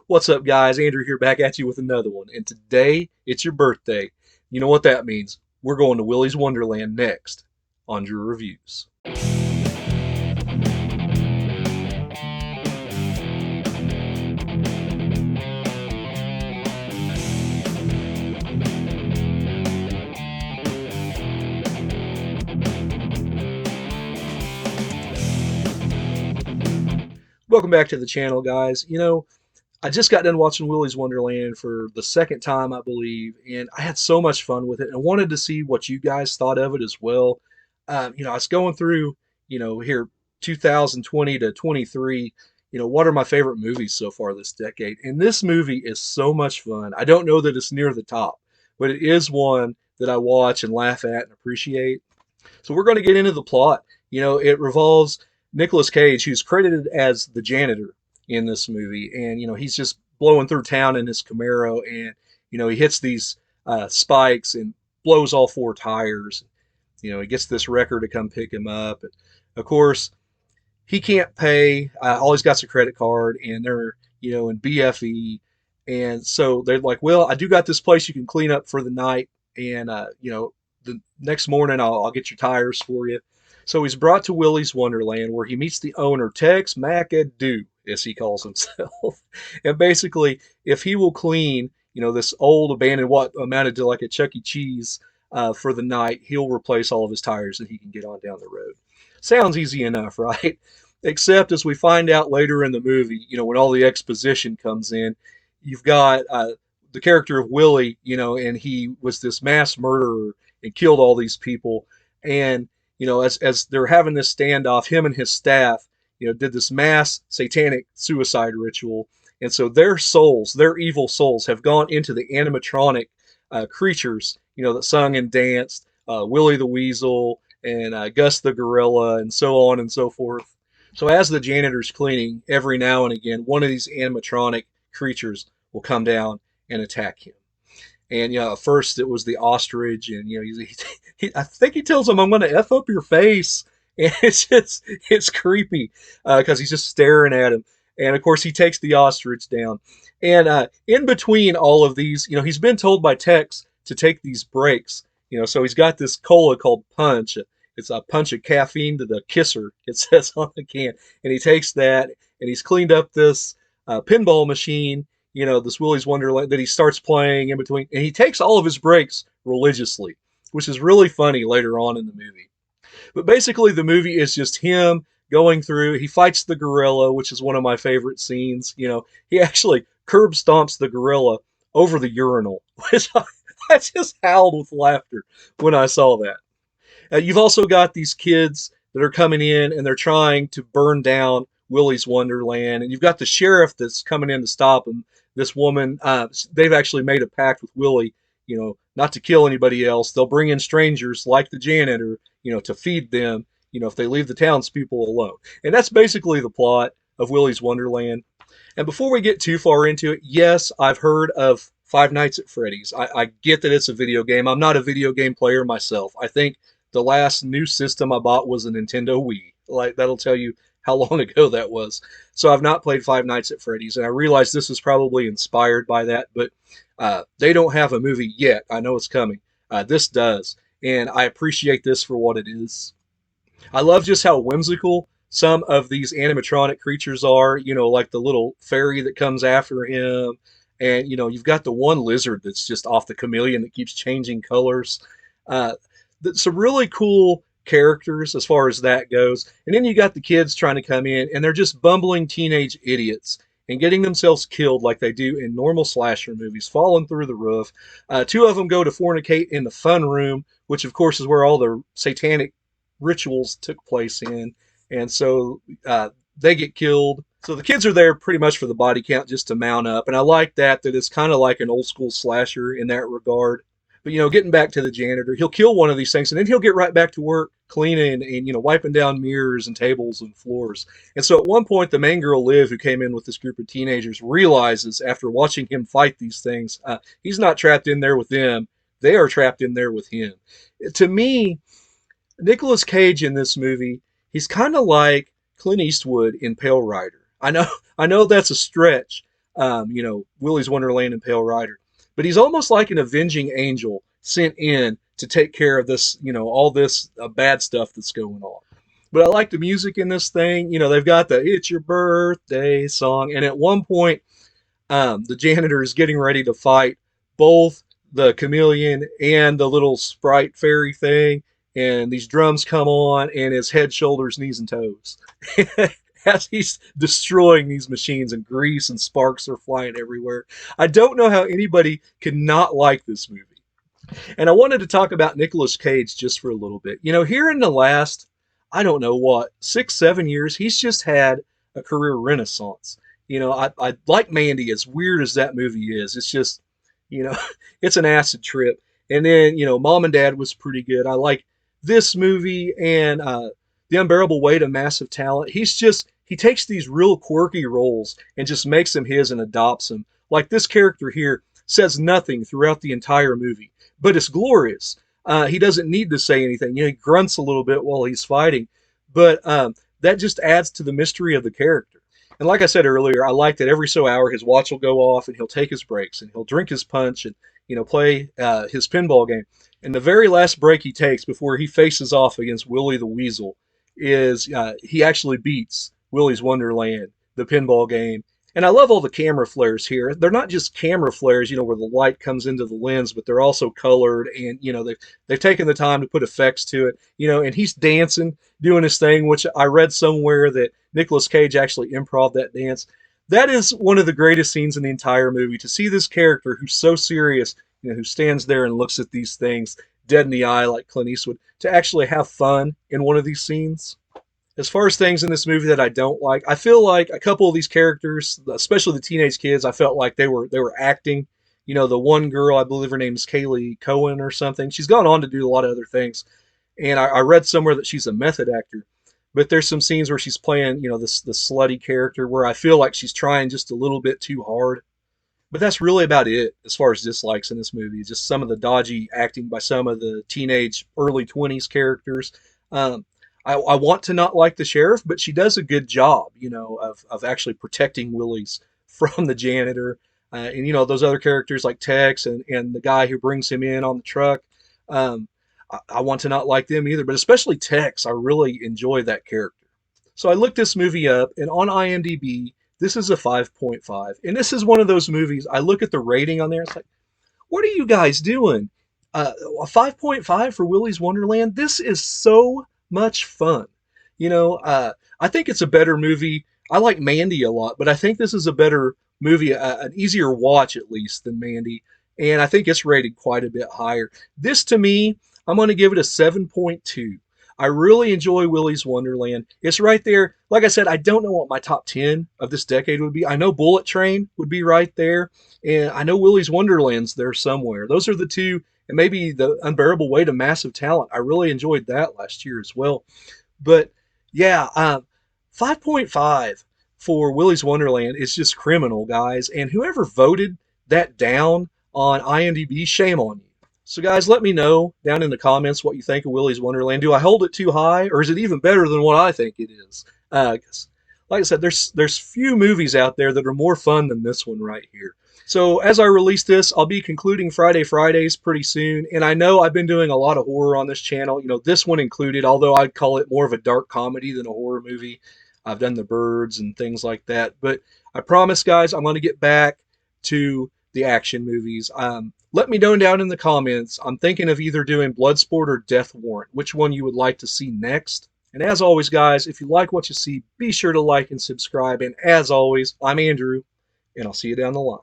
What's up, guys? Andrew here, back at you with another one. And today, it's your birthday. You know what that means. We're going to Willy's Wonderland next on Drew Reviews. Welcome back to the channel, guys. I just got done watching Willy's Wonderland for the second time, I believe, and I had so much fun with it and wanted to see what you guys thought of it as well. I was going through, here 2020 to 23, what are my favorite movies so far this decade? And this movie is so much fun. I don't know that it's near the top, but it is one that I watch and laugh at and appreciate. So we're going to get into the plot. It revolves Nicolas Cage, who's credited as the janitor in this movie, and he's just blowing through town in his Camaro, and he hits these spikes and blows all four tires. He gets this wrecker to come pick him up. And of course, he can't pay. All he's got's a credit card, and they're in BFE, and so they're like, "Well, I do got this place you can clean up for the night, and the next morning I'll get your tires for you." So he's brought to Willy's Wonderland, where he meets the owner, Tex McAdoo, as he calls himself. And basically, if he will clean, this old abandoned, what amounted to like a Chuck E. Cheese for the night, he'll replace all of his tires and he can get on down the road. Sounds easy enough, right? Except as we find out later in the movie, when all the exposition comes in, you've got the character of Willy, and he was this mass murderer and killed all these people. And as they're having this standoff, him and his staff, did this mass satanic suicide ritual. And so their souls, their evil souls, have gone into the animatronic creatures, that sung and danced, Willy the Weasel and Gus the Gorilla, and so on and so forth. So as the janitor's cleaning, every now and again, one of these animatronic creatures will come down and attack him. And at first it was the ostrich, and I think he tells him, "I'm going to f up your face," and it's creepy because he's just staring at him. And of course he takes the ostrich down. And in between all of these, he's been told by Tex to take these breaks. So he's got this cola called Punch. It's a punch of caffeine to the kisser, it says on the can. And he takes that, and he's cleaned up this pinball machine, this Willy's Wonderland that he starts playing in between. And he takes all of his breaks religiously, which is really funny later on in the movie. But basically, the movie is just him going through. He fights the gorilla, which is one of my favorite scenes. He actually curb stomps the gorilla over the urinal, which I just howled with laughter when I saw that. You've also got these kids that are coming in, and they're trying to burn down Willy's Wonderland. And you've got the sheriff that's coming in to stop him. This woman, they've actually made a pact with Willy, not to kill anybody else. They'll bring in strangers like the janitor, to feed them, if they leave the townspeople alone. And that's basically the plot of Willy's Wonderland. And before we get too far into it, yes, I've heard of Five Nights at Freddy's. I get that it's a video game. I'm not a video game player myself. I think the last new system I bought was a Nintendo Wii. Like, that'll tell you how long ago that was. So I've not played Five Nights at Freddy's, and I realize this is probably inspired by that, but they don't have a movie yet. I know it's coming. This does, and I appreciate this for what it is. I love just how whimsical some of these animatronic creatures are, like the little fairy that comes after him, and you've got the one lizard that's just off the chameleon that keeps changing colors. Some really cool characters as far as that goes. And then you got the kids trying to come in, and they're just bumbling teenage idiots and getting themselves killed like they do in normal slasher movies, falling through the roof. Two of them go to fornicate in the fun room, which of course is where all the satanic rituals took place in. And so they get killed. So the kids are there pretty much for the body count, just to mount up. And I like that it's kind of like an old school slasher in that regard. But, getting back to the janitor, he'll kill one of these things, and then he'll get right back to work cleaning and, wiping down mirrors and tables and floors. And so at one point, the main girl, Liv, who came in with this group of teenagers, realizes after watching him fight these things, he's not trapped in there with them. They are trapped in there with him. To me, Nicolas Cage in this movie, he's kind of like Clint Eastwood in Pale Rider. I know that's a stretch, Willy's Wonderland and Pale Rider. But he's almost like an avenging angel sent in to take care of this, all this bad stuff that's going on. But I like the music in this thing. They've got the "It's Your Birthday" song, and at one point, the janitor is getting ready to fight both the chameleon and the little sprite fairy thing, and these drums come on, and his head, shoulders, knees, and toes. As he's destroying these machines, and grease and sparks are flying everywhere. I don't know how anybody could not like this movie. And I wanted to talk about Nicolas Cage just for a little bit. Here in the last, I don't know what, 6, 7 years, he's just had a career renaissance. I like Mandy, as weird as that movie is. It's just, you know, it's an acid trip. And then, Mom and Dad was pretty good. I like this movie and The Unbearable Weight of Massive Talent. He takes these real quirky roles and just makes them his and adopts them. Like this character here says nothing throughout the entire movie, but it's glorious. He doesn't need to say anything. He grunts a little bit while he's fighting, but that just adds to the mystery of the character. And like I said earlier, I like that every so hour his watch will go off and he'll take his breaks and he'll drink his punch and play his pinball game. And the very last break he takes before he faces off against Willy the Weasel is he actually beats Willy's Wonderland, the pinball game. And I love all the camera flares here. They're not just camera flares, where the light comes into the lens, but they're also colored, and they've taken the time to put effects to it. And he's dancing, doing his thing, which I read somewhere that Nicolas Cage actually improv that dance. That is one of the greatest scenes in the entire movie. To see this character who's so serious, who stands there and looks at these things dead in the eye like Clint Eastwood, to actually have fun in one of these scenes. As far as things in this movie that I don't like, I feel like a couple of these characters, especially the teenage kids, I felt like they were acting. The one girl, I believe her name is Kaylee Cohen or something. She's gone on to do a lot of other things, and I read somewhere that she's a method actor. But there's some scenes where she's playing, this slutty character where I feel like she's trying just a little bit too hard. But that's really about it as far as dislikes in this movie. Just some of the dodgy acting by some of the teenage, early 20s characters. I want to not like the sheriff, but she does a good job, of actually protecting Willy's from the janitor. And, those other characters like Tex and the guy who brings him in on the truck. I want to not like them either, but especially Tex. I really enjoy that character. So I looked this movie up, and on IMDb, this is a 5.5. And this is one of those movies, I look at the rating on there, it's like, what are you guys doing? A 5.5 for Willy's Wonderland? This is so much fun. I think it's a better movie. I like Mandy a lot, but I think this is a better movie, an easier watch at least than Mandy. And I think it's rated quite a bit higher. This to me, I'm going to give it a 7.2. I really enjoy Willy's Wonderland. It's right there. Like I said, I don't know what my top 10 of this decade would be. I know Bullet Train would be right there. And I know Willy's Wonderland's there somewhere. Those are the two. And maybe The Unbearable Weight of Massive Talent. I really enjoyed that last year as well. But yeah, 5.5 for Willy's Wonderland is just criminal, guys. And whoever voted that down on IMDb, shame on you. So guys, let me know down in the comments what you think of Willy's Wonderland. Do I hold it too high, or is it even better than what I think it is? 'Cause like I said, there's few movies out there that are more fun than this one right here. So as I release this, I'll be concluding Fridays pretty soon. And I know I've been doing a lot of horror on this channel, this one included, although I'd call it more of a dark comedy than a horror movie. I've done The Birds and things like that. But I promise, guys, I'm going to get back to the action movies. Let me know down in the comments. I'm thinking of either doing Bloodsport or Death Warrant, which one you would like to see next. And as always, guys, if you like what you see, be sure to like and subscribe. And as always, I'm Andrew, and I'll see you down the line.